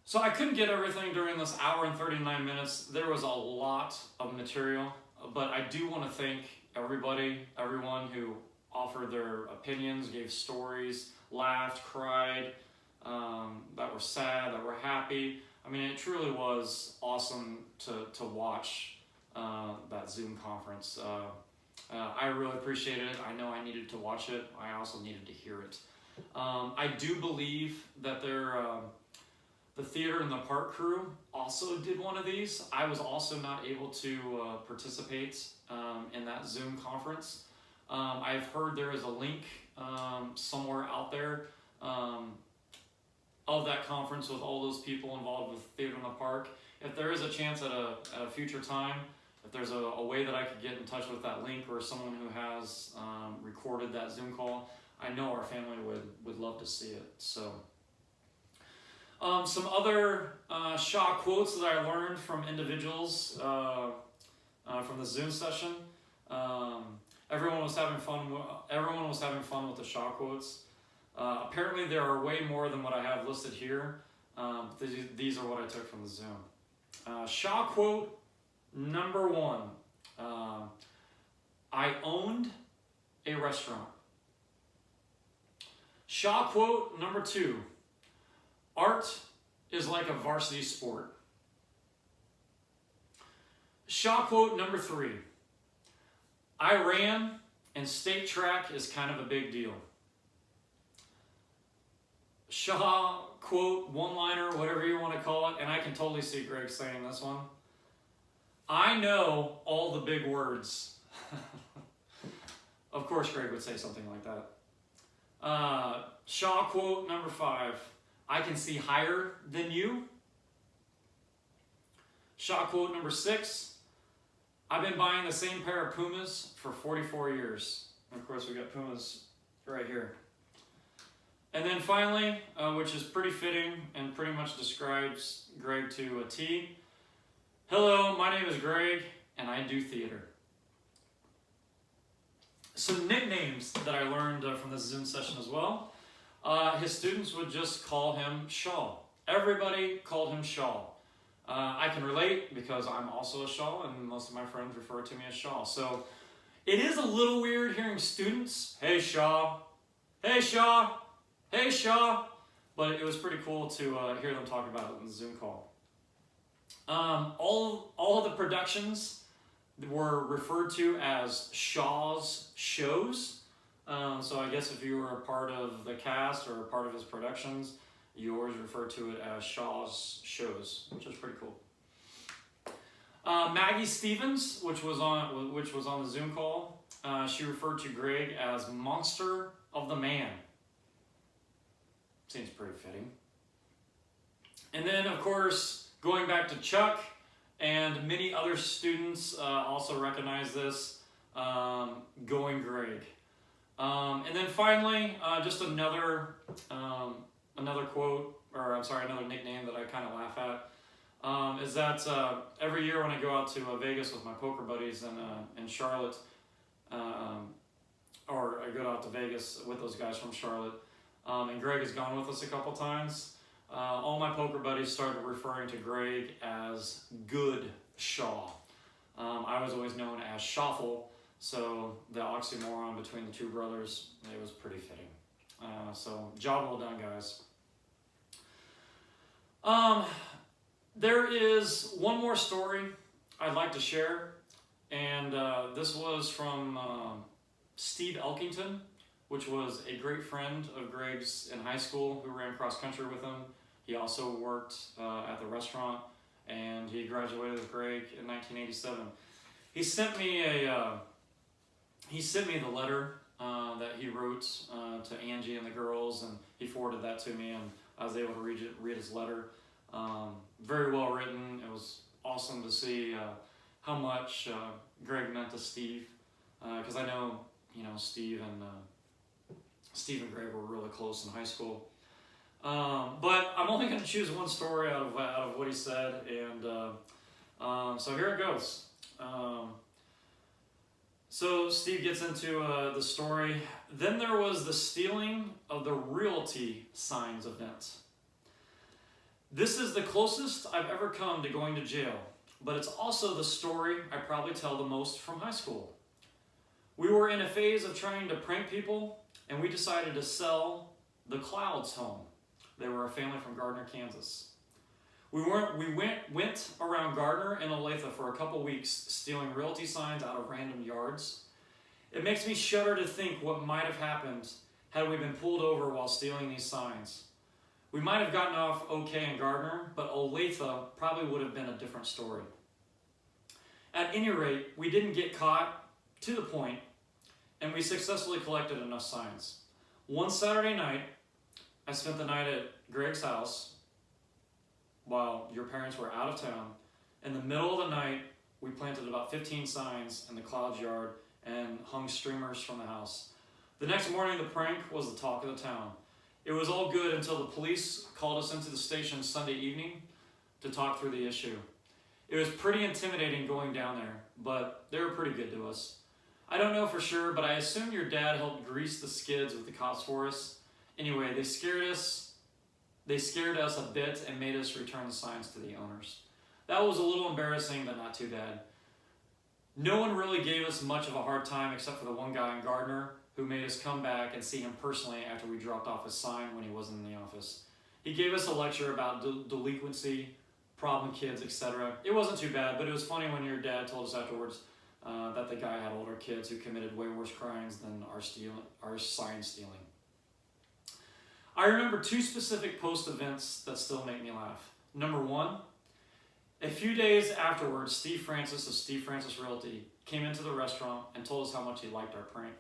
So I couldn't get everything during this hour and 39 minutes. There was a lot of material, but I do want to thank everyone who offered their opinions, gave stories, laughed, cried, that were sad, that were happy. I mean, it truly was awesome to watch that Zoom conference. I really appreciated it. I know I needed to watch it. I also needed to hear it. I do believe that the theater and the park crew also did one of these. I was also not able to participate in that Zoom conference. I've heard there is a link somewhere out there of that conference with all those people involved with theater in the park. If there is a chance at a future time, if there's a way that I could get in touch with that link or someone who has recorded that Zoom call, I know our family would love to see it. So, some other Shaw quotes that I learned from individuals from the Zoom session. Everyone was having fun with the Shaw quotes. Apparently, there are way more than what I have listed here. These are what I took from the Zoom. Shaw quote number 1. I owned a restaurant. Shaw quote number 2. Art is like a varsity sport. Shaw quote number 3. I ran, and state track is kind of a big deal. Shaw quote, one-liner, whatever you want to call it, and I can totally see Greg saying this one. I know all the big words. Of course Greg would say something like that. Shaw quote number 5. I can see higher than you. Shaw quote number 6. I've been buying the same pair of Pumas for 44 years. And of course we got Pumas right here. And then finally, which is pretty fitting and pretty much describes Greg to a T. Hello, my name is Greg, and I do theater. Some nicknames that I learned from this Zoom session as well. His students would just call him Shaw. Everybody called him Shaw. I can relate because I'm also a Shaw, and most of my friends refer to me as Shaw. So it is a little weird hearing students, hey Shaw, hey Shaw, hey Shaw, but it was pretty cool to hear them talk about it in the Zoom call. All of the productions were referred to as Shaw's shows. So I guess if you were a part of the cast or a part of his productions, you always refer to it as Shaw's shows, which is pretty cool. Maggie Stevens, which was on the Zoom call, she referred to Greg as Monster of the Man. Seems pretty fitting. And then, of course, going back to Chuck, and many other students also recognize this, Going Greg. And then finally, just another quote, or I'm sorry, another nickname that I kind of laugh at, is that every year when I go out to Vegas with my poker buddies in Charlotte, or I go out to Vegas with those guys from Charlotte, and Greg has gone with us a couple times, all my poker buddies started referring to Greg as Good Shaw. I was always known as Shuffle, so the oxymoron between the two brothers, it was pretty fitting. So job well done, guys. There is one more story I'd like to share, and this was from Steve Elkington, which was a great friend of Greg's in high school who ran cross country with him. He also worked at the restaurant, and he graduated with Greg in 1987. He sent me the letter that he wrote to Angie and the girls, and he forwarded that to me, and I was able to read his letter. Very well written. It was awesome to see how much Greg meant to Steve, because I know Steve and Greg were really close in high school. But I'm only going to choose one story out of what he said, and so here it goes. So Steve gets into the story. Then there was the stealing of the realty signs event. This is the closest I've ever come to going to jail, but it's also the story I probably tell the most from high school. We were in a phase of trying to prank people, and we decided to sell the Clouds home. They were a family from Gardner, Kansas. We went around Gardner and Olathe for a couple weeks stealing realty signs out of random yards. It makes me shudder to think what might have happened had we been pulled over while stealing these signs. We might have gotten off okay in Gardner, but Olathe probably would have been a different story. At any rate, we didn't get caught to the point, and we successfully collected enough signs. One Saturday night, I spent the night at Greg's house while your parents were out of town. In the middle of the night, we planted about 15 signs in the Clouds yard and hung streamers from the house. The next morning, the prank was the talk of the town. It was all good until the police called us into the station Sunday evening to talk through the issue. It was pretty intimidating going down there, but they were pretty good to us. I don't know for sure, but I assume your dad helped grease the skids with the cops for us. Anyway, they scared us a bit and made us return the signs to the owners. That was a little embarrassing, but not too bad. No one really gave us much of a hard time except for the one guy in Gardner who made us come back and see him personally after we dropped off his sign when he wasn't in the office. He gave us a lecture about delinquency, problem kids, etc. It wasn't too bad, but it was funny when your dad told us afterwards that the guy had older kids who committed way worse crimes than our sign stealing. I remember two specific post events that still make me laugh. Number one, a few days afterwards, Steve Francis of Steve Francis Realty came into the restaurant and told us how much he liked our prank.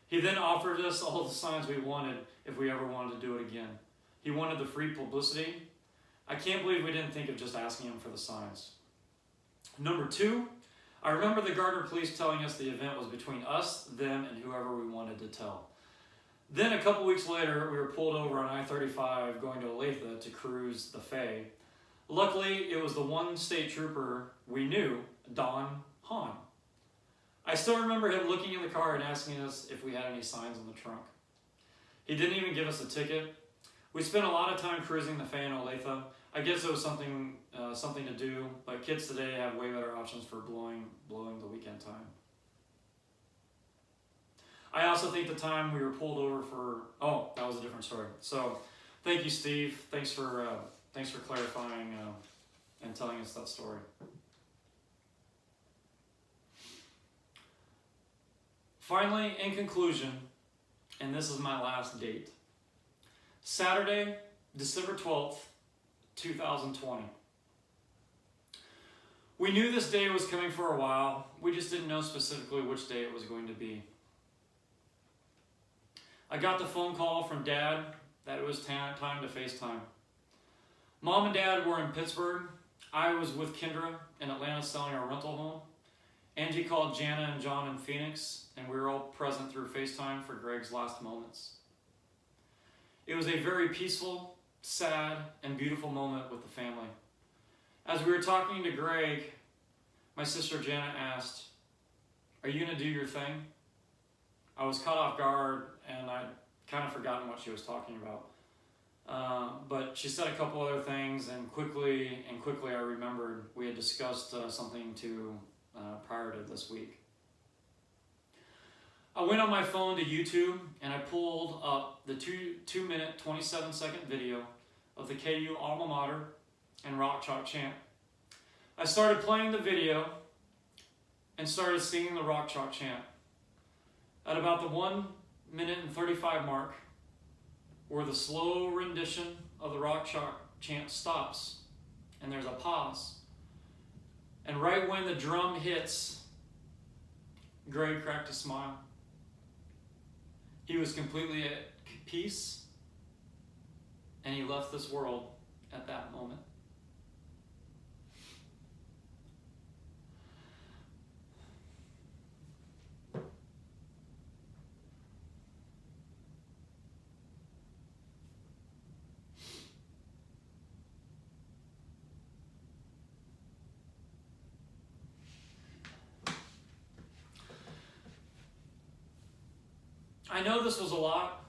He then offered us all the signs we wanted if we ever wanted to do it again. He wanted the free publicity. I can't believe we didn't think of just asking him for the signs. Number two, I remember the Gardner police telling us the event was between us, them, and whoever we wanted to tell. Then a couple weeks later, we were pulled over on I-35 going to Olathe to cruise the Faye. Luckily, it was the one state trooper we knew, Don Hahn. I still remember him looking in the car and asking us if we had any signs in the trunk. He didn't even give us a ticket. We spent a lot of time cruising the Faye in Olathe. I guess it was something to do, but kids today have way better options for blowing the weekend time. I also think the time we were pulled over for, that was a different story. So thank you, Steve. Thanks for clarifying and telling us that story. Finally, in conclusion, and this is my last date, Saturday, December 12th, 2020. We knew this day was coming for a while. We just didn't know specifically which day it was going to be. I got the phone call from Dad that it was time to FaceTime. Mom and Dad were in Pittsburgh. I was with Kendra in Atlanta selling our rental home. Angie called Jana and John in Phoenix, and we were all present through FaceTime for Greg's last moments. It was a very peaceful, sad, and beautiful moment with the family. As we were talking to Greg, my sister Jana asked, "Are you going to do your thing?" I was caught off guard, and I'd kind of forgotten what she was talking about. But she said a couple other things, and quickly I remembered we had discussed something prior to this week. I went on my phone to YouTube, and I pulled up the 2-minute, 27-second video of the KU alma mater and Rock Chalk chant. I started playing the video and started singing the Rock Chalk chant. At about the 1-minute and 35 mark, where the slow rendition of the Rock Chalk chant stops, and there's a pause. And right when the drum hits, Greg cracked a smile. He was completely at peace, and he left this world at that moment. I know this was a lot,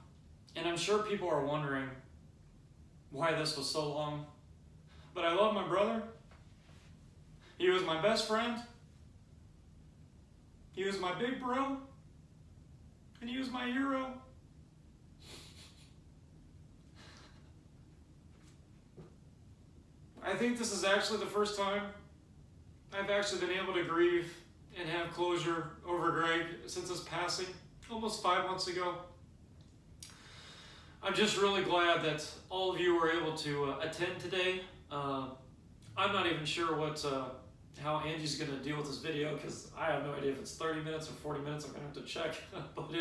and I'm sure people are wondering why this was so long, but I love my brother. He was my best friend. He was my big bro, and he was my hero. I think this is actually the first time I've actually been able to grieve and have closure over Greg since his passing. Almost 5 months ago. I'm just really glad that all of you were able to attend today. I'm not even sure how Angie's going to deal with this video, because I have no idea if it's 30 minutes or 40 minutes. I'm going to have to check, but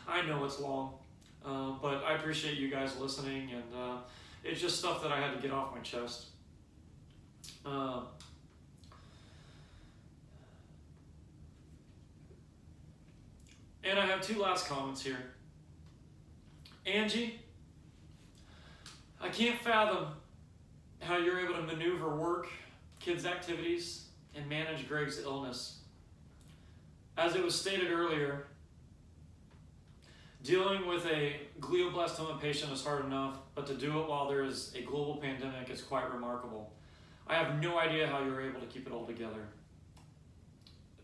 I know it's long. But I appreciate you guys listening, and it's just stuff that I had to get off my chest. And I have two last comments here. Angie, I can't fathom how you're able to maneuver work, kids' activities, and manage Greg's illness. As it was stated earlier, dealing with a glioblastoma patient is hard enough, but to do it while there is a global pandemic is quite remarkable. I have no idea how you were able to keep it all together.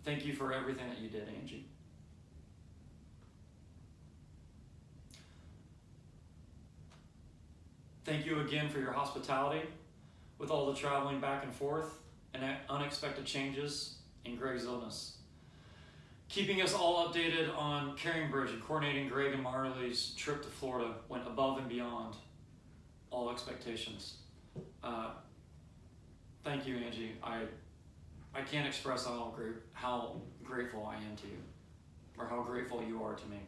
Thank you for everything that you did, Angie. Thank you again for your hospitality with all the traveling back and forth and unexpected changes in Greg's illness. Keeping us all updated on Caring Bridge and coordinating Greg and Marley's trip to Florida went above and beyond all expectations. Thank you, Angie. I can't express how grateful I am to you, or how grateful you are to me.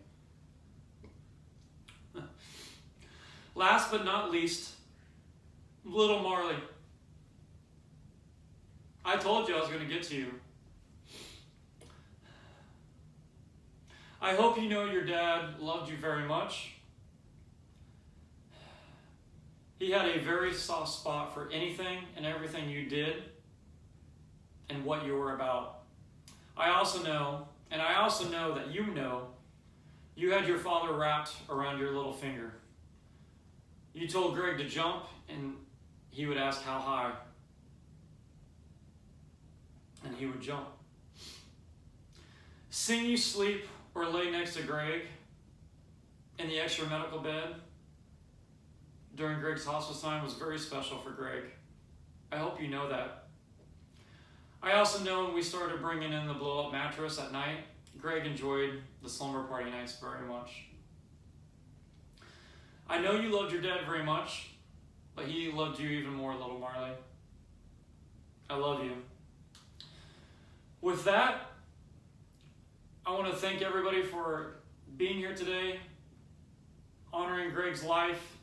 Last but not least, little Marley. I told you I was going to get to you. I hope you know your dad loved you very much. He had a very soft spot for anything and everything you did and what you were about. I also know that you had your father wrapped around your little finger. You told Greg to jump, and he would ask how high, and he would jump. Seeing you sleep or lay next to Greg in the extra medical bed during Greg's hospice time was very special for Greg. I hope you know that. I also know when we started bringing in the blow-up mattress at night, Greg enjoyed the slumber party nights very much. I know you loved your dad very much, but he loved you even more, little Marley. I love you. With that, I want to thank everybody for being here today, honoring Greg's life,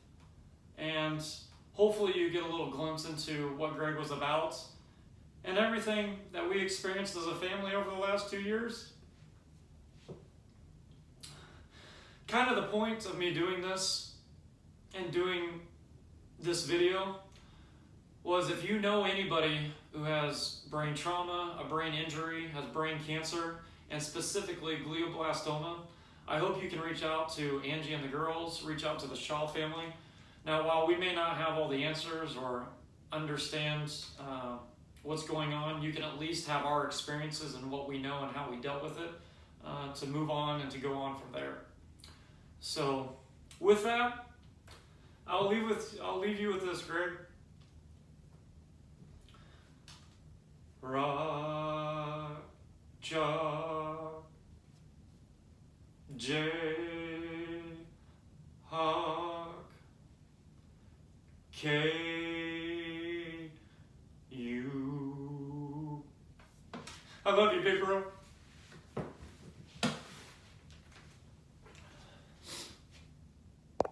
and hopefully you get a little glimpse into what Greg was about and everything that we experienced as a family over the last 2 years. Kind of the point of me doing this and doing this video was, if you know anybody who has brain trauma, a brain injury, has brain cancer, and specifically glioblastoma, I hope you can reach out to Angie and the girls, reach out to the Shaw family. Now, while we may not have all the answers or understand what's going on, you can at least have our experiences and what we know and how we dealt with it to move on and to go on from there. So, with that, I'll leave you with this, Greg. Raja J Hawk K U. I love you, big bro.